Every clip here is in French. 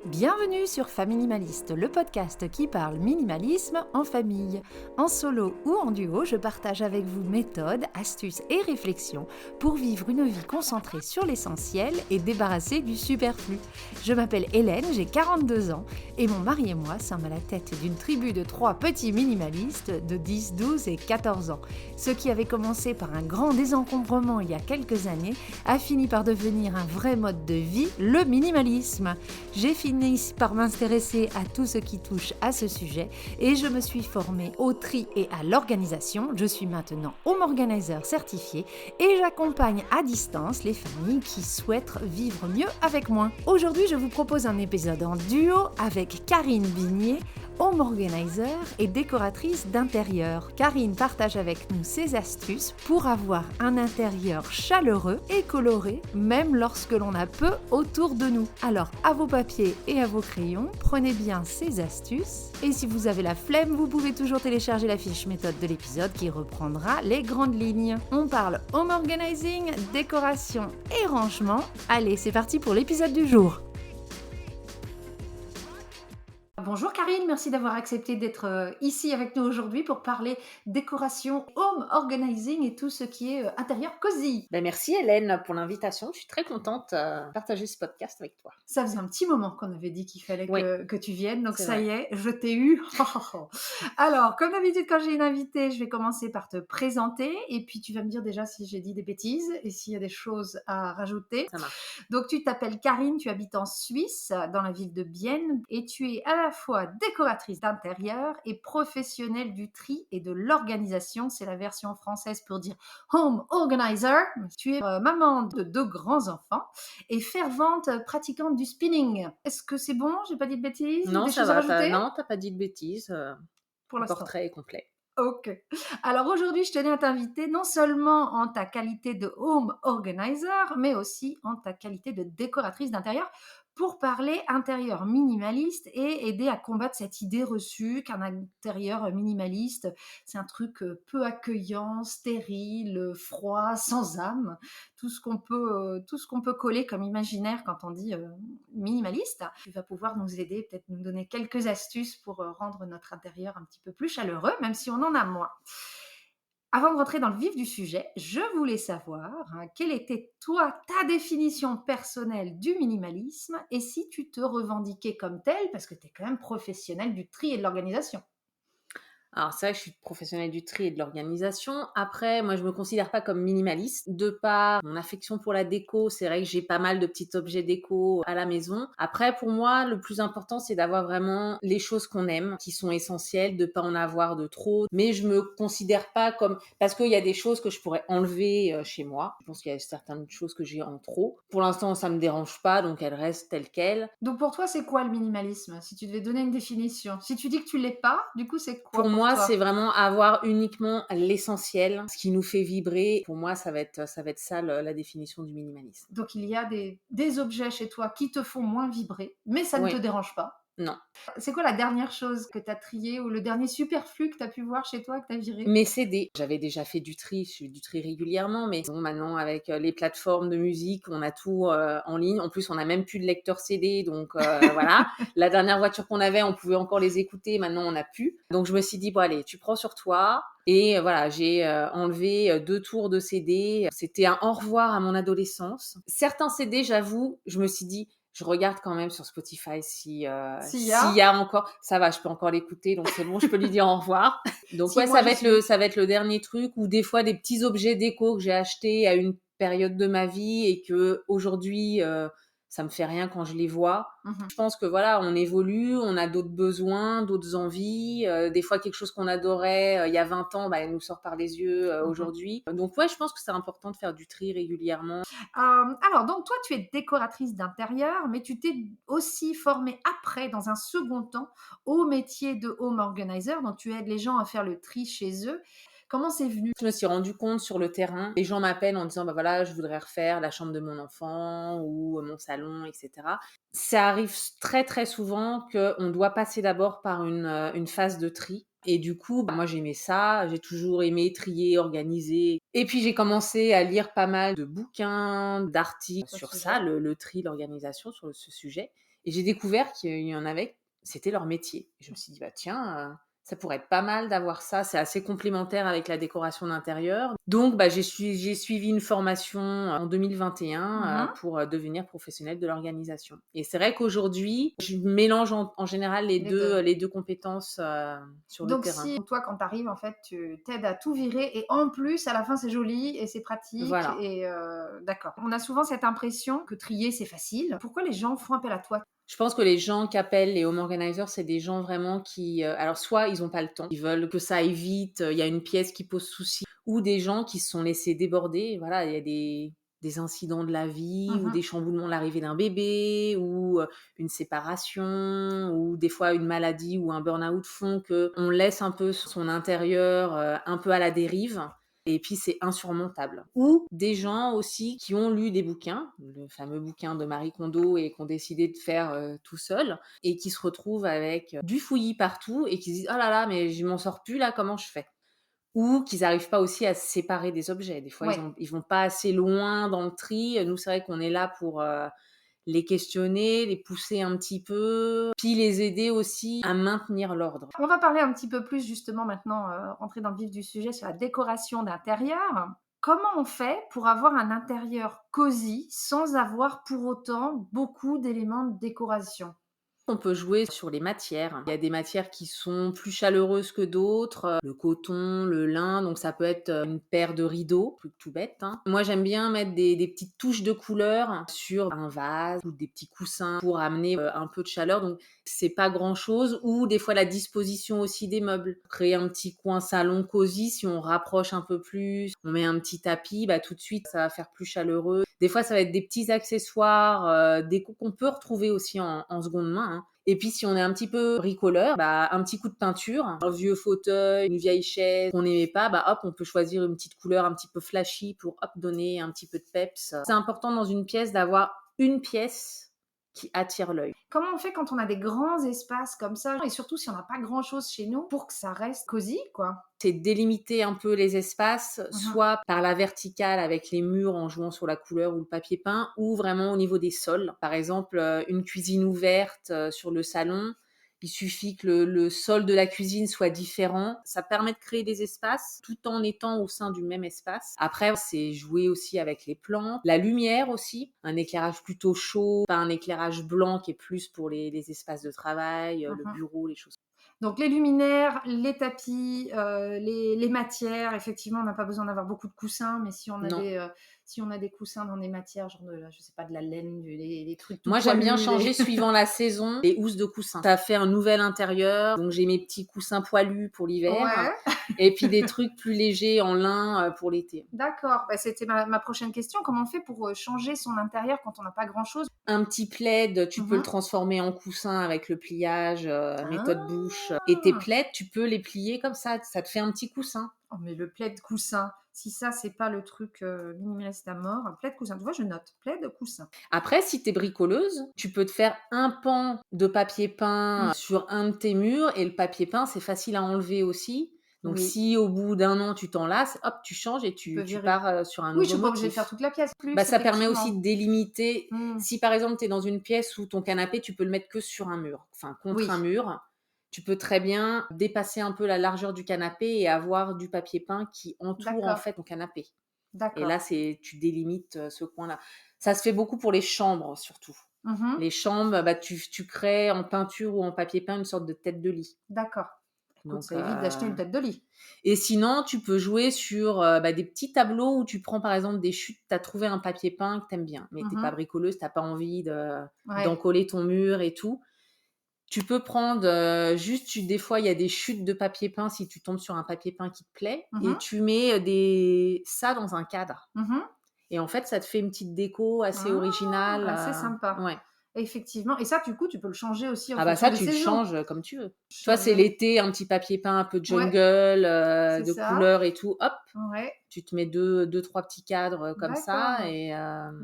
Bienvenue sur Familimaliste, le podcast qui parle minimalisme en famille. En solo ou en duo, je partage avec vous méthodes, astuces et réflexions pour vivre une vie concentrée sur l'essentiel et débarrassée du superflu. Je m'appelle Hélène, j'ai 42 ans et mon mari et moi sommes à la tête d'une tribu de 3 petits minimalistes de 10, 12 et 14 ans. Ce qui avait commencé par un grand désencombrement il y a quelques années a fini par devenir un vrai mode de vie, le minimalisme. J'ai fini par m'intéresser à tout ce qui touche à ce sujet et je me suis formée au tri et à l'organisation. Je suis maintenant home organizer certifié et j'accompagne à distance les familles qui souhaitent vivre mieux avec moins. Aujourd'hui, je vous propose un épisode en duo avec Karine Vignier, home organizer et décoratrice d'intérieur. Karine partage avec nous ses astuces pour avoir un intérieur chaleureux et coloré, même lorsque l'on a peu autour de nous. Alors, à vos papiers et à vos crayons, prenez bien ces astuces. Et si vous avez la flemme, vous pouvez toujours télécharger la fiche méthode de l'épisode qui reprendra les grandes lignes. On parle home organizing, décoration et rangement. Allez, c'est parti pour l'épisode du jour. Bonjour Karine, merci d'avoir accepté d'être ici avec nous aujourd'hui pour parler décoration, home organizing et tout ce qui est intérieur cosy. Merci Hélène pour l'invitation, je suis très contente de partager ce podcast avec toi. Ça faisait un petit moment qu'on avait dit qu'il fallait Oui, que tu viennes, donc c'est ça vrai. y est, je t'ai eu. Alors, comme d'habitude, quand j'ai une invitée, je vais commencer par te présenter et puis tu vas me dire déjà si j'ai dit des bêtises et s'il y a des choses à rajouter. Ça marche. Donc, tu t'appelles Karine, tu habites en Suisse, dans la ville de Bienne et tu es à la fois décoratrice d'intérieur et professionnelle du tri et de l'organisation. C'est la version française pour dire home organizer. Tu es maman de 2 grands-enfants et fervente pratiquante du spinning. Est-ce que c'est bon? J'ai pas dit de bêtises? Non, Des ça choses à va, rajouter? t'as pas dit de bêtises, Pour le l'instant. portrait est complet. Ok. Alors aujourd'hui, je tenais à t'inviter non seulement en ta qualité de home organizer, mais aussi en ta qualité de décoratrice d'intérieur pour parler intérieur minimaliste et aider à combattre cette idée reçue qu'un intérieur minimaliste, c'est un truc peu accueillant, stérile, froid, sans âme. Tout ce qu'on peut coller comme imaginaire quand on dit minimaliste. Tu vas pouvoir nous aider, peut-être nous donner quelques astuces pour rendre notre intérieur un petit peu plus chaleureux, même si on en a moins. Avant de rentrer dans le vif du sujet, je voulais savoir quelle était, toi, ta définition personnelle du minimalisme et si tu te revendiquais comme telle, parce que tu es quand même professionnelle du tri et de l'organisation. Alors c'est vrai que je suis professionnelle du tri et de l'organisation. Après, moi je me considère pas comme minimaliste. De par mon affection pour la déco, c'est vrai que j'ai pas mal de petits objets déco à la maison. Après, pour moi, le plus important, c'est d'avoir vraiment les choses qu'on aime, qui sont essentielles, de pas en avoir de trop. Mais je me considère pas comme... Parce qu'il y a des choses que je pourrais enlever chez moi. Je pense qu'il y a certaines choses que j'ai en trop. Pour l'instant, ça me dérange pas, donc elles restent telles quelles. Donc pour toi, c'est quoi le minimalisme? Si tu devais donner une définition. Si tu dis que tu l'es pas, du coup, c'est Pour quoi pour moi, c'est toi? vraiment avoir uniquement l'essentiel, ce qui nous fait vibrer. Pour moi, ça va être ça la définition du minimalisme. Donc il y a des objets chez toi qui te font moins vibrer, mais ça ne te Oui, dérange pas. non. C'est quoi la dernière chose que tu as triée ou le dernier superflu que tu as pu voir chez toi, que tu as viré? Mes CD, j'avais déjà fait du tri, je fais du tri régulièrement, mais bon, maintenant avec les plateformes de musique, on a tout en ligne. En plus, on n'a même plus de lecteur CD, donc voilà. La dernière voiture qu'on avait, on pouvait encore les écouter, maintenant on n'a plus. Donc je me suis dit, bon allez, tu prends sur toi. Et voilà, j'ai enlevé 2 tours de CD. C'était un au revoir à mon adolescence. Certains CD, j'avoue, je me suis dit, je regarde quand même sur Spotify S'il y s'il a? y a encore, ça va, je peux encore l'écouter, donc c'est bon, je peux lui dire au revoir. Donc Si ouais, moi j'y suis. ça va être le dernier truc, ou des fois des petits objets déco que j'ai achetés à une période de ma vie et que aujourd'hui ça me fait rien quand je les vois. Mmh. Je pense que voilà, on évolue, on a d'autres besoins, d'autres envies. Des fois, quelque chose qu'on adorait il y a 20 ans, bah, elle nous sort par les yeux Mmh. aujourd'hui. Donc ouais, je pense que c'est important de faire du tri régulièrement. Alors donc toi, tu es décoratrice d'intérieur, mais tu t'es aussi formée après, dans un second temps, au métier de home organizer, donc tu aides les gens à faire le tri chez eux. Comment c'est venu? Je me suis rendu compte sur le terrain, les gens m'appellent en disant bah voilà, je voudrais refaire la chambre de mon enfant ou mon salon, etc. Ça arrive très très souvent qu'on doit passer d'abord par une phase de tri. Et du coup, moi j'aimais ça, j'ai toujours aimé trier, organiser. Et puis j'ai commencé à lire pas mal de bouquins, d'articles Sur ce sur sujet. ça, le tri, l'organisation, sur ce sujet. Et j'ai découvert qu'il y en avait, c'était leur métier. Et je me suis dit: «Bah tiens, ça pourrait être pas mal d'avoir ça». C'est assez complémentaire avec la décoration d'intérieur. Donc bah, j'ai suivi une formation en 2021, Mmh. pour, devenir professionnelle de l'organisation. Et c'est vrai qu'aujourd'hui, je mélange en général Les 2. les 2 compétences, sur le Donc terrain. si toi, quand tu arrives, en fait, tu t'aides à tout virer et en plus, à la fin, c'est joli et c'est pratique Voilà. et d'accord. On a souvent cette impression que trier, c'est facile. Pourquoi les gens font appel à toi? Je pense que les gens qui appellent les home organizers, c'est des gens vraiment qui, alors soit ils ont pas le temps, ils veulent que ça aille vite, il y a une pièce qui pose souci, ou des gens qui se sont laissés déborder. Voilà, il y a des incidents de la vie ou Mmh. des chamboulements, l'arrivée d'un bébé ou, une séparation ou des fois une maladie ou un burn-out font qu'on laisse un peu son intérieur, un peu à la dérive. Et puis c'est insurmontable. Ou des gens aussi qui ont lu des bouquins, le fameux bouquin de Marie Kondo et qui ont décidé de faire, tout seuls et qui se retrouvent avec, du fouillis partout et qui se disent: «Oh là là, mais je m'en sors plus là, comment je fais?» Ou qu'ils arrivent pas aussi à se séparer des objets. Des fois, Oui. ils vont pas assez loin dans le tri. Nous, c'est vrai qu'on est là pour, les questionner, les pousser un petit peu, puis les aider aussi à maintenir l'ordre. On va parler un petit peu plus justement maintenant, rentrer dans le vif du sujet sur la décoration d'intérieur. Comment on fait pour avoir un intérieur cosy sans avoir pour autant beaucoup d'éléments de décoration? On peut jouer sur les matières. Il y a des matières qui sont plus chaleureuses que d'autres, le coton, le lin, donc ça peut être, une paire de rideaux, truc tout bête, hein. Moi, j'aime bien mettre des petites touches de couleur sur un vase ou des petits coussins pour amener, un peu de chaleur, donc c'est pas grand-chose. Ou des fois la disposition aussi des meubles. Créer un petit coin salon cosy, si on rapproche un peu plus, on met un petit tapis, bah, tout de suite ça va faire plus chaleureux. Des fois, ça va être des petits accessoires, déco qu'on peut retrouver aussi en seconde main, hein. Et puis, si on est un petit peu bricoleur, bah, un petit coup de peinture, un vieux fauteuil, une vieille chaise qu'on n'aimait pas, bah, hop, on peut choisir une petite couleur un petit peu flashy pour, hop, donner un petit peu de peps. C'est important dans une pièce d'avoir une pièce qui attire l'œil. Comment on fait quand on a des grands espaces comme ça et surtout si on n'a pas grand-chose chez nous pour que ça reste cosy, quoi? C'est délimiter un peu les espaces, Mmh. soit par la verticale avec les murs en jouant sur la couleur ou le papier peint, ou vraiment au niveau des sols. Par exemple, une cuisine ouverte, sur le salon, il suffit que le sol de la cuisine soit différent. Ça permet de créer des espaces tout en étant au sein du même espace. Après, c'est jouer aussi avec les plantes, la lumière aussi, un éclairage plutôt chaud, pas un éclairage blanc qui est plus pour les espaces de travail, le Mmh. bureau, les choses. Donc les luminaires, les tapis, les matières, effectivement, on n'a pas besoin d'avoir beaucoup de coussins, mais Non. si on a des coussins dans des matières, genre de je sais pas, de la laine, des trucs tout Moi, j'aime bien poilus, changer des suivant la saison les housses de coussins. Ça fait un nouvel intérieur, donc j'ai mes petits coussins poilus pour l'hiver ouais, et puis des trucs plus légers en lin, pour l'été. d'accord. Bah, c'était ma prochaine question. Comment on fait pour, changer son intérieur quand on n'a pas grand-chose? Un petit plaid, tu peux le Mmh. transformer en coussin avec le pliage, méthode Bush, et tes Ah! plaids, tu peux les plier comme ça te fait un petit coussin. Oh mais le plaid coussin, si ça c'est pas le truc, minimaliste à mort, un plaid coussin. Tu vois, je note, plaid coussin. Après, si tu es bricoleuse, tu peux te faire un pan de papier peint, Mmh. sur un de tes murs, et le papier peint, c'est facile à enlever aussi. Donc Oui, si au bout d'un an tu t'en lasses, hop, tu changes et tu peux tu virer. pars, sur un Oui, je nouveau suis pas obligée de faire motif. toute la pièce, Bah, plus ça permet aussi effectivement. de délimiter. Mmh. Si par exemple tu es dans une pièce où ton canapé, tu peux le mettre que sur un mur, enfin contre un Oui, mur, tu peux très bien dépasser un peu la largeur du canapé et avoir du papier peint qui entoure en d'accord, fait ton canapé. Et d'accord. là, tu délimites, ce coin-là. Ça se fait beaucoup pour les chambres surtout. Mmh. Les chambres, bah, tu crées en peinture ou en papier peint une sorte de tête de lit. D'accord. Écoute, Donc, ça évite d'acheter une tête de lit. et sinon, tu peux jouer sur, bah, des petits tableaux où tu prends par exemple des chutes. Tu as trouvé un papier peint que tu aimes bien, mais tu es pas Mmh. bricoleuse, tu as pas envie Ouais. d'encoller ton mur et tout. Tu peux prendre, juste tu des fois, il y a des chutes de papier peint si tu tombes sur un papier peint qui te plaît, et Mmh. tu mets, des ça dans un cadre. Mmh. Et en fait, ça te fait une petite déco assez Ah! originale, Assez sympa. ouais. Effectivement. Et ça, du coup, tu peux le changer aussi en Ah bah fonction ça, des tu le saisons. changes comme tu veux. Toi, c'est Changer. l'été, un petit papier peint un peu Ouais, jungle, c'est de ça. couleurs et tout, hop, Ouais, tu te mets deux, trois petits cadres comme ça d'accord. et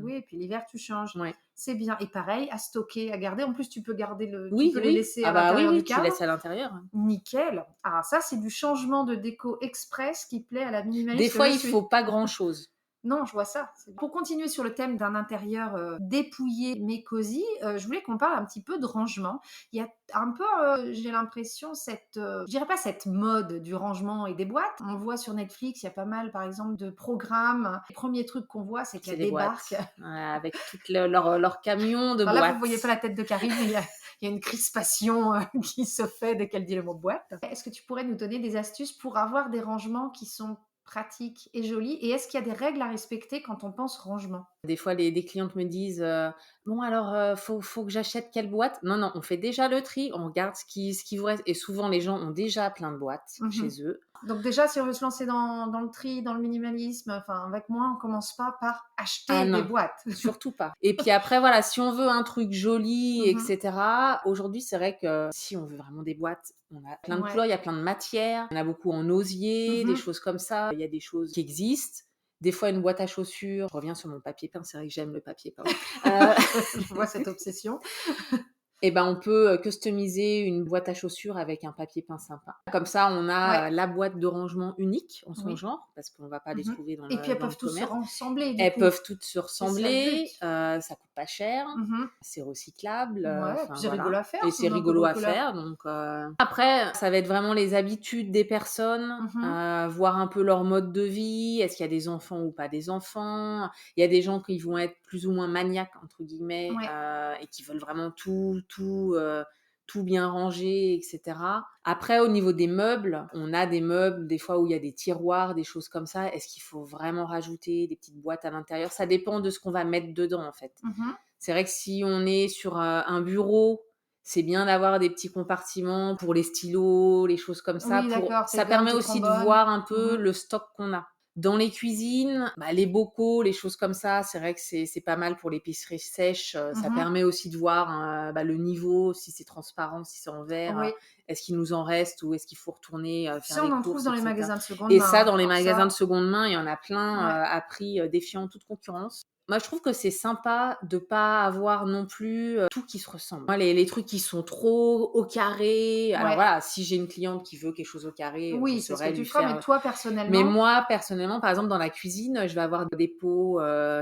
Oui, et puis l'hiver, tu changes. ouais. C'est bien. Et pareil, à stocker, à garder. En plus, tu peux tu Oui, peux les oui. laisser Ah à bah oui, l'intérieur du oui, tu cadre. laisses à l'intérieur. Nickel. Ah, ça, c'est du changement de déco express qui plaît à la Des minimaliste que fois, je il faut suis. pas grand-chose. Non, je vois ça. Pour continuer sur le thème d'un intérieur dépouillé mais cosy, je voulais qu'on parle un petit peu de rangement. Il y a un peu, j'ai l'impression, je dirais pas cette mode du rangement et des boîtes. On voit sur Netflix, il y a pas mal, par exemple, de programmes. Le premier truc qu'on voit, c'est C'est qu'elle des débarque. boîtes, avec toutes leur camion de Alors là, vous voyez pas boîtes. la tête de Karine, mais il y a une crispation qui se fait dès qu'elle dit le mot boîte. Est-ce que tu pourrais nous donner des astuces pour avoir des rangements qui sont pratiques et jolis? Et est-ce qu'il y a des règles à respecter quand on pense rangement? Des fois, des clientes me disent bon, alors, faut que j'achète quelle boîte. Non, non, on fait déjà le tri, on regarde ce qui vous reste. Et souvent, les gens ont déjà plein de boîtes Mmh. chez eux. Donc déjà, si on veut se lancer dans le tri, dans le minimalisme, enfin avec moi, on commence pas par Ah acheter des non, boîtes. surtout pas. Et puis après, voilà, si on veut un truc joli, Mmh. etc., aujourd'hui, c'est vrai que si on veut vraiment des boîtes, on a plein de Ouais. couleurs, il y a plein de matières. On a beaucoup en osier, des Mmh. choses comme ça. Il y a des choses qui existent. Des fois, une boîte à chaussures. Je reviens sur mon papier peint, c'est vrai que j'aime le papier peint. Euh, Je vois cette obsession. Et ben, on peut customiser une boîte à chaussures avec un papier peint sympa. Comme ça, on Ouais, a la boîte de rangement unique en son oui. genre, parce qu'on va pas les Mmh. trouver Et puis elles dans le peuvent tous se commerce. ressembler du Elles coup. peuvent toutes se C'est ça le but. ressembler, ça coûte pas cher, Mmh. c'est recyclable, Ouais, puis enfin c'est rigolo voilà à faire, et ça c'est donne un peu de rigolo à recouleur. faire donc après, ça va être vraiment les habitudes des personnes, Mmh. voir un peu leur mode de vie. Est-ce qu'il y a des enfants ou pas des enfants? Il y a des gens qui vont être plus ou moins «maniaques» entre guillemets, Ouais. et qui veulent vraiment tout bien ranger et cetera. Après, au niveau des meubles, on a des meubles, des fois, où il y a des tiroirs, des choses comme ça. Est-ce qu'il faut vraiment rajouter des petites boîtes à l'intérieur? Ça dépend de ce qu'on va mettre dedans, en fait. Mmh. C'est vrai que si on est sur, un bureau, c'est bien d'avoir des petits compartiments pour les stylos, les choses comme ça, Oui, pour d'accord, tes ça gommes, permet tes aussi de trombones. voir un peu Mmh. le stock qu'on a. Dans les cuisines, bah, les bocaux, les choses comme ça, c'est vrai que c'est pas mal pour l'épicerie sèche, ça Mmh. permet aussi de voir, bah, le niveau, si c'est transparent, si c'est en verre, Oui. est-ce qu'il nous en reste ou est-ce qu'il faut retourner, faire Ça, on les en trouve courses dans et les cetera. magasins de seconde Et ça, main, hein. dans les Alors magasins de ça, seconde main, il y en a plein, ouais. à prix, défiant toute concurrence. Moi, je trouve que c'est sympa de pas avoir non plus, tout qui se ressemble. Moi, les trucs qui sont trop au carré, alors Ouais. voilà, si j'ai une cliente qui veut quelque chose au carré, je Oui, c'est ce que saurais tu lui feras, mais faire, toi, mais personnellement? moi, personnellement, par exemple, dans la cuisine, je vais avoir des pots,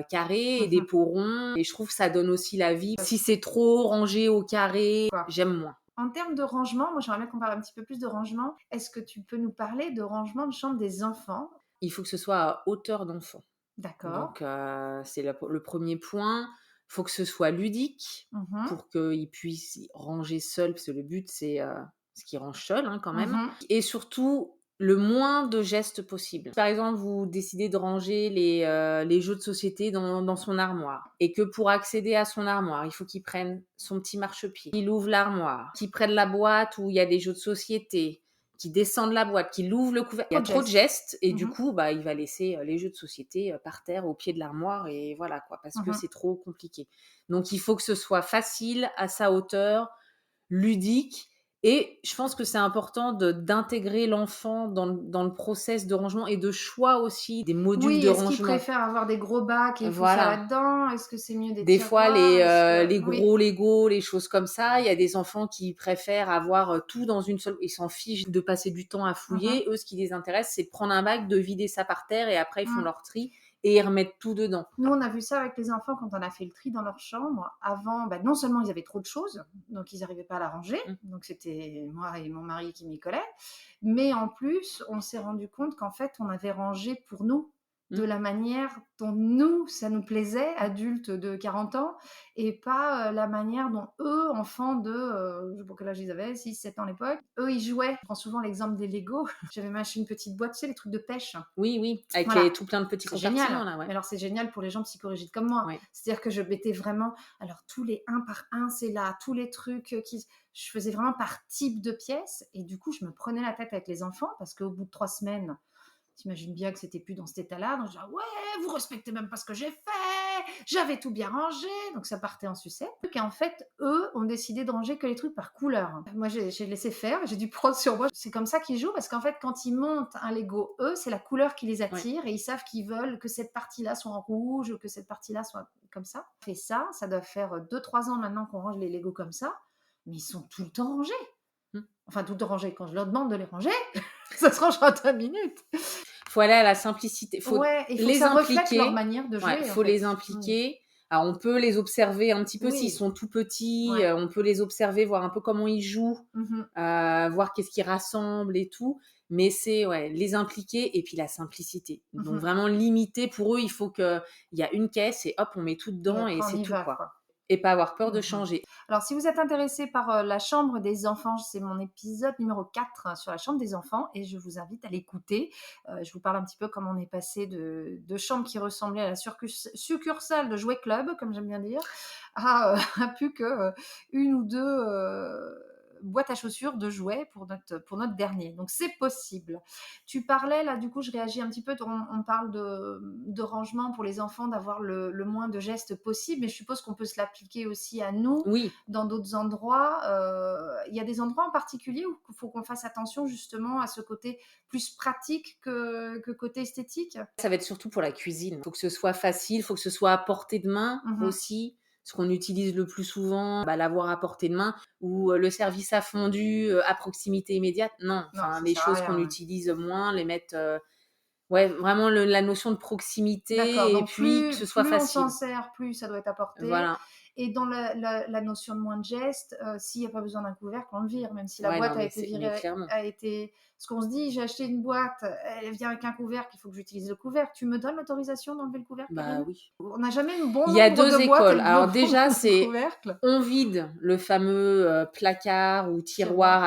carrés et des Mmh. pots ronds et je trouve que ça donne aussi la vie. Si c'est trop rangé au carré, Quoi. j'aime moins. En termes de rangement, moi, j'aimerais bien qu'on parle un petit peu plus de rangement. Est-ce que tu peux nous parler de rangement de chambre des enfants? Il faut que ce soit à hauteur d'enfant. D'accord. Donc c'est le 1er point. Il faut que ce soit ludique Mmh. pour qu'ils puissent ranger seuls, parce que le but, c'est ce qu'ils rangent seuls, hein, quand même. Mmh. Et surtout, le moins de gestes possible. Par exemple, vous décidez de ranger les jeux de société dans son armoire et que pour accéder à son armoire, il faut qu'il prenne son petit marchepied, qu'il ouvre l'armoire, qu'il prenne la boîte où il y a des jeux de société, qu'il descende la boîte, qu'il ouvre le couvercle. Il y Trop a de trop de gestes. gestes et du Mmh. coup, bah, il va laisser les jeux de société par terre au pied de l'armoire et voilà quoi, parce que Mmh. c'est trop compliqué. Donc il faut que ce soit facile, à sa hauteur, ludique et je pense que c'est important d'intégrer l'enfant dans le process de rangement et de choix aussi des modules Oui, de est-ce qu'ils rangement. préfèrent avoir des gros bacs et il faut ça Voilà. là-dedans? Est-ce que c'est mieux des Des fois, tiroirs? Est-ce que les oui. gros Lego, les choses comme ça, il y a des enfants qui préfèrent avoir, tout dans une seule, ils s'en fichent de passer du temps à Mmh. fouiller. Eux, ce qui les intéresse, c'est de prendre un bac, de vider ça par terre et après ils font Mmh. leur tri et ils remettent tout dedans. Nous, on a vu ça avec les enfants quand on a fait le tri dans leur chambre. Avant, bah, non seulement ils avaient trop de choses, donc ils n'arrivaient pas à la ranger, Mmh. donc c'était moi et mon mari qui m'y collaient, mais en plus, on s'est rendu compte qu'en fait, on avait rangé pour nous, de Mmh. la manière dont nous, ça nous plaisait, adultes de 40 ans, et pas la manière dont eux, enfants de, je sais pas quel âge ils avaient, 6, 7 ans à l'époque, eux, ils jouaient. Je prends souvent l'exemple des Lego. J'avais même acheté une petite boîte, tu sais, les trucs de pêche. Oui, oui, avec Voilà, les tout plein de petits c'est compartiments génial. là, ouais. Mais alors, c'est génial pour les gens psychorigides comme moi. Ouais. C'est-à-dire que je mettais vraiment, alors tous les un par un, c'est là, tous les trucs je faisais vraiment par type de pièce. Et du coup, je me prenais la tête avec les enfants parce qu'au bout de 3 semaines, t'imagines bien que c'était plus dans cet état-là. Donc, je disais, ouais, vous respectez même pas ce que j'ai fait. j'avais tout bien rangé, donc ça partait en sucette. Et en fait, eux ont décidé de ranger que les trucs par couleur. Moi, j'ai laissé faire, j'ai dû prendre sur moi. C'est comme ça qu'ils jouent, parce qu'en fait, quand ils montent un Lego, eux, c'est la couleur qui les attire, et ils savent qu'ils veulent que cette partie-là soit en rouge, ou que cette partie-là soit comme ça. On fait ça, ça doit faire 2-3 ans maintenant qu'on range les Lego comme ça, mais ils sont tout le temps rangés. Enfin, tout le temps rangés. Quand je leur demande de les ranger, ça se range en 2 minutes. Faut aller à la simplicité. Faut Il faut les que ça reflète impliquer. leur manière de jouer. Ouais, faut les impliquer. Alors, on peut les observer un petit peu s'ils sont tout petits. On peut les observer, voir un peu comment ils jouent, voir qu'est-ce qu'ils rassemblent et tout. Mais c'est les impliquer et puis la simplicité. Donc vraiment limiter. Pour eux, il faut qu'il y a une caisse et hop, on met tout dedans et c'est tout quoi. Et pas avoir peur de changer. Alors, si vous êtes intéressé par la chambre des enfants, c'est mon épisode numéro 4 sur la chambre des enfants et je vous invite à l'écouter. Je vous parle un petit peu comment on est passé de chambres qui ressemblaient à la succursale de Jouet Club, comme j'aime bien dire, à plus que une ou deux boîtes à chaussures de jouets pour notre dernier. Donc, c'est possible. Tu parlais, là, du coup, je réagis un petit peu, on parle de rangement pour les enfants, d'avoir le moins de gestes possible, mais je suppose qu'on peut se l'appliquer aussi à nous, dans d'autres endroits. Il y a des endroits en particulier où il faut qu'on fasse attention justement à ce côté plus pratique que côté esthétique. Ça va être surtout pour la cuisine. Il faut que ce soit facile, il faut que ce soit à portée de main aussi. Ce qu'on utilise le plus souvent, l'avoir à portée de main, ou le service à fondu à proximité immédiate. Non, les choses qu'on utilise moins, les mettre... vraiment la notion de proximité. D'accord, donc et puis que ce soit facile. Plus on s'en sert, plus ça doit être à portée. Voilà. Et dans la notion de moins de gestes, s'il n'y a pas besoin d'un couvercle, on le vire, même si la boîte a été virée. Ce qu'on se dit, j'ai acheté une boîte, elle vient avec un couvercle, il faut que j'utilise le couvercle. Tu me donnes l'autorisation d'enlever le couvercle? Oui. On n'a jamais une bonne Il y a 2 écoles. Alors déjà, c'est on vide le fameux placard ou tiroir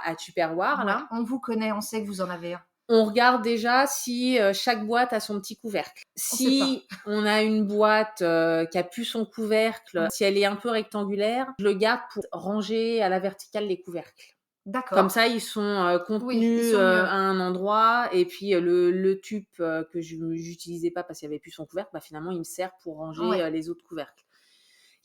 à tupperware. Là. On vous connaît, on sait que vous en avez un. On regarde déjà si chaque boîte a son petit couvercle. Si on a une boîte qui a plus son couvercle, si elle est un peu rectangulaire, je le garde pour ranger à la verticale les couvercles. D'accord. Comme ça, ils sont contenus à un endroit. Et puis, le tube que je n'utilisais pas parce qu'il n'y avait plus son couvercle, finalement, il me sert pour ranger les autres couvercles.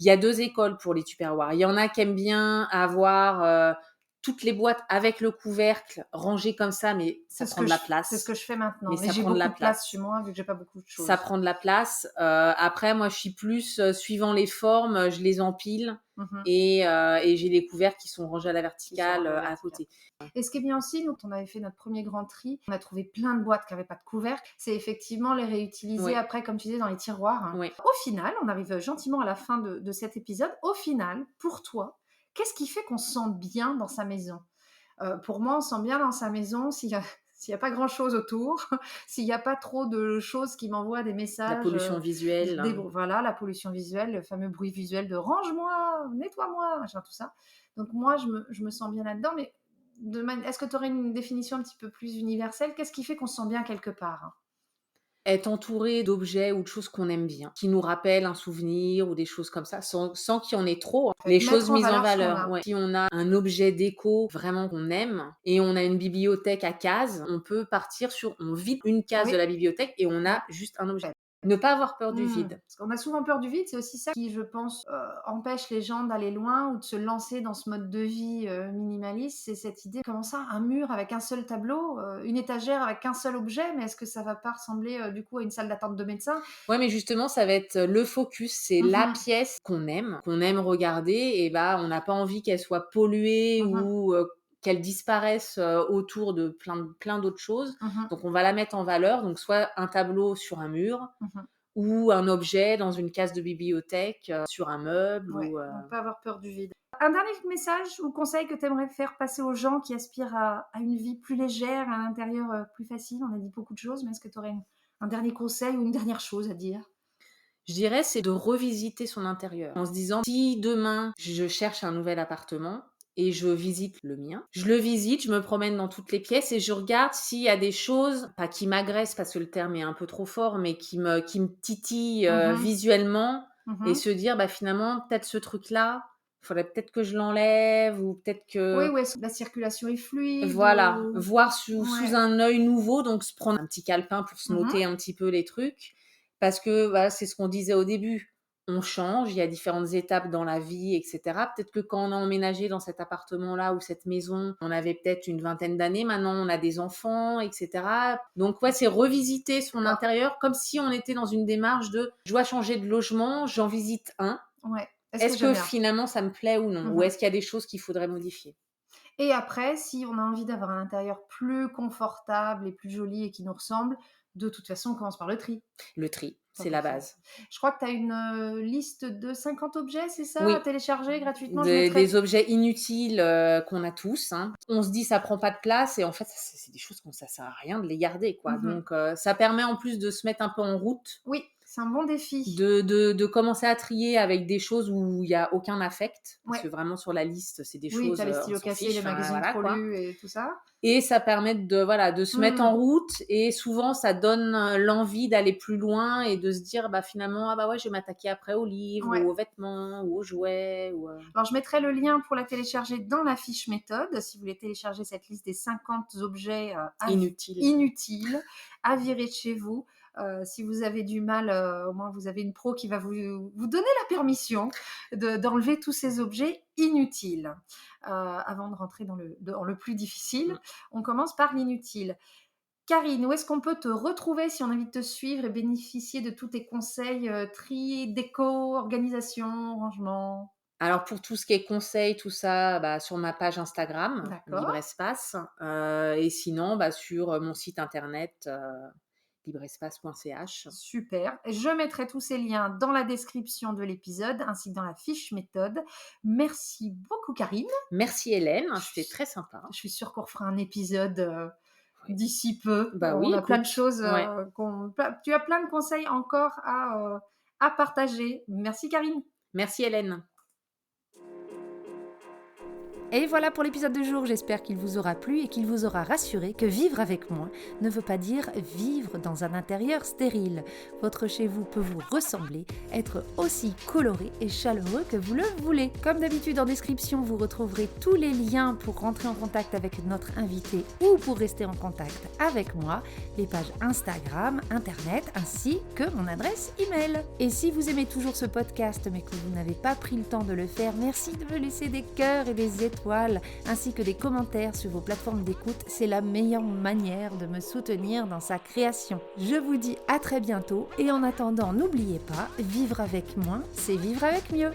Il y a 2 écoles pour les tupperwares. Il y en a qui aiment bien avoir... toutes les boîtes avec le couvercle rangées comme ça, mais ça prend de la place. C'est ce que je fais maintenant. Mais ça j'ai prend de la place chez moi, vu que j'ai pas beaucoup de choses. Ça prend de la place. Après, moi, je suis plus suivant les formes, je les empile et j'ai les couvercles qui sont rangés à la verticale à côté. Et ce qui est bien aussi, nous, on avait fait notre premier grand tri, on a trouvé plein de boîtes qui n'avaient pas de couvercle. C'est effectivement les réutiliser après, comme tu disais, dans les tiroirs. Au final, on arrive gentiment à la fin de cet épisode. Au final, pour toi, qu'est-ce qui fait qu'on se sent bien dans sa maison? Pour moi, on se sent bien dans sa maison s'il n'y a pas grand-chose autour, s'il n'y a pas trop de choses qui m'envoient des messages. La pollution visuelle. Voilà, la pollution visuelle, le fameux bruit visuel de « range-moi, nettoie-moi », machin, tout ça. Donc moi, je me sens bien là-dedans, mais est-ce que tu aurais une définition un petit peu plus universelle? Qu'est-ce qui fait qu'on se sent bien quelque part? Être entouré d'objets ou de choses qu'on aime bien, qui nous rappellent un souvenir ou des choses comme ça, sans qu'il y en ait trop. Les choses mises en valeur. Si on a un objet déco vraiment qu'on aime et on a une bibliothèque à cases, on peut partir on vide une case de la bibliothèque et on a juste un objet. Ne pas avoir peur du vide. Parce qu'on a souvent peur du vide, c'est aussi ça qui, je pense, empêche les gens d'aller loin ou de se lancer dans ce mode de vie minimaliste. C'est cette idée, comment ça, un mur avec un seul tableau, une étagère avec un seul objet, mais est-ce que ça va pas ressembler du coup à une salle d'attente de médecin? Ouais, mais justement, ça va être le focus, c'est la pièce qu'on aime regarder, et on n'a pas envie qu'elle soit polluée ou qu'elle disparaisse autour de plein d'autres choses. Donc, on va la mettre en valeur. Donc, soit un tableau sur un mur ou un objet dans une case de bibliothèque, sur un meuble. On peut avoir peur du vide. Un dernier message ou conseil que tu aimerais faire passer aux gens qui aspirent à une vie plus légère, à un intérieur plus facile? On a dit beaucoup de choses, mais est-ce que tu aurais un dernier conseil ou une dernière chose à dire? Je dirais, c'est de revisiter son intérieur. En se disant, si demain, je cherche un nouvel appartement et je visite le mien, je le visite, je me promène dans toutes les pièces et je regarde s'il y a des choses, pas qui m'agressent parce que le terme est un peu trop fort, mais qui me titillent visuellement, et se dire, finalement, peut-être ce truc-là, il faudrait peut-être que je l'enlève, ou peut-être que... Oui, la circulation est fluide. Voilà, voir sous un œil nouveau, donc se prendre un petit calepin pour se noter un petit peu les trucs. Parce que, voilà, c'est ce qu'on disait au début. On change, il y a différentes étapes dans la vie et cetera. Peut-être que quand on a emménagé dans cet appartement-là ou cette maison, on avait peut-être une vingtaine d'années. Maintenant, on a des enfants et cetera. Donc ouais, c'est revisiter son intérieur comme si on était dans une démarche de: «Je dois changer de logement, j'en visite un. Ouais. Est-ce que finalement ça me plaît ou non? Ou Mmh. est-ce qu'il y a des choses qu'il faudrait modifier?» Et après, si on a envie d'avoir un intérieur plus confortable et plus joli et qui nous ressemble, de toute façon, on commence par le tri. Le tri, Tant c'est qu'à la faire. base. Je crois que tu as une, liste de 50 objets, c'est ça? À Oui. télécharger gratuitement? Je Des mettrai objets inutiles, qu'on a tous, hein. On se dit: «Ça prend pas de place» et en fait, c'est des choses qu'on ça sert à rien de les garder, quoi. mmh Donc ça permet en plus de se mettre un peu en route, Oui, c'est un bon défi. de commencer à trier avec des choses où il y a aucun affect. Parce Ouais. que vraiment sur la liste, c'est des Oui, tu choses, as les on stylos s'en cassés, les fiche, enfin magazines voilà, trop quoi. lus et tout ça. Et ça permet de voilà, de se mettre Mmh. en route et souvent ça donne, l'envie d'aller plus loin et de se dire: «Bah, finalement, ah bah, ouais, je vais m'attaquer après aux livres Ouais. ou aux vêtements ou aux jouets ou» Alors, je mettrai le lien pour la télécharger dans la fiche méthode, si vous voulez télécharger cette liste des 50 objets inutiles. inutiles à virer de chez vous. Si vous avez du mal, au moins vous avez une pro qui va vous donner la permission d'enlever tous ces objets inutiles. Avant de rentrer dans le plus difficile, Mmh. on commence par l'inutile. Karine, où est-ce qu'on peut te retrouver si on a envie de te suivre et bénéficier de tous tes conseils, tri, déco, organisation, rangement? Alors pour tout ce qui est conseils, tout ça, bah, sur ma page Instagram, Libre D'accord, Espace, et sinon, bah, sur, mon site internet, librespace.ch. super. Je mettrai tous ces liens dans la description de l'épisode ainsi que dans la fiche méthode. Merci beaucoup Karine. Merci Hélène, Je c'était suis très sympa. je suis sûre qu'on refera un épisode, Ouais. d'ici peu. Bah oui, On a plein de écoute, choses, ouais. tu as plein de conseils encore à partager. Merci Karine. Merci Hélène. Et voilà pour l'épisode du jour, j'espère qu'il vous aura plu et qu'il vous aura rassuré que vivre avec moi ne veut pas dire vivre dans un intérieur stérile. Votre chez vous peut vous ressembler, être aussi coloré et chaleureux que vous le voulez. Comme d'habitude en description, vous retrouverez tous les liens pour rentrer en contact avec notre invité ou pour rester en contact avec moi, les pages Instagram, Internet ainsi que mon adresse email. Et si vous aimez toujours ce podcast mais que vous n'avez pas pris le temps de le faire, merci de me laisser des cœurs et des étoiles ainsi que des commentaires sur vos plateformes d'écoute, c'est la meilleure manière de me soutenir dans sa création. Je vous dis à très bientôt et en attendant, n'oubliez pas, vivre avec moins, c'est vivre avec mieux.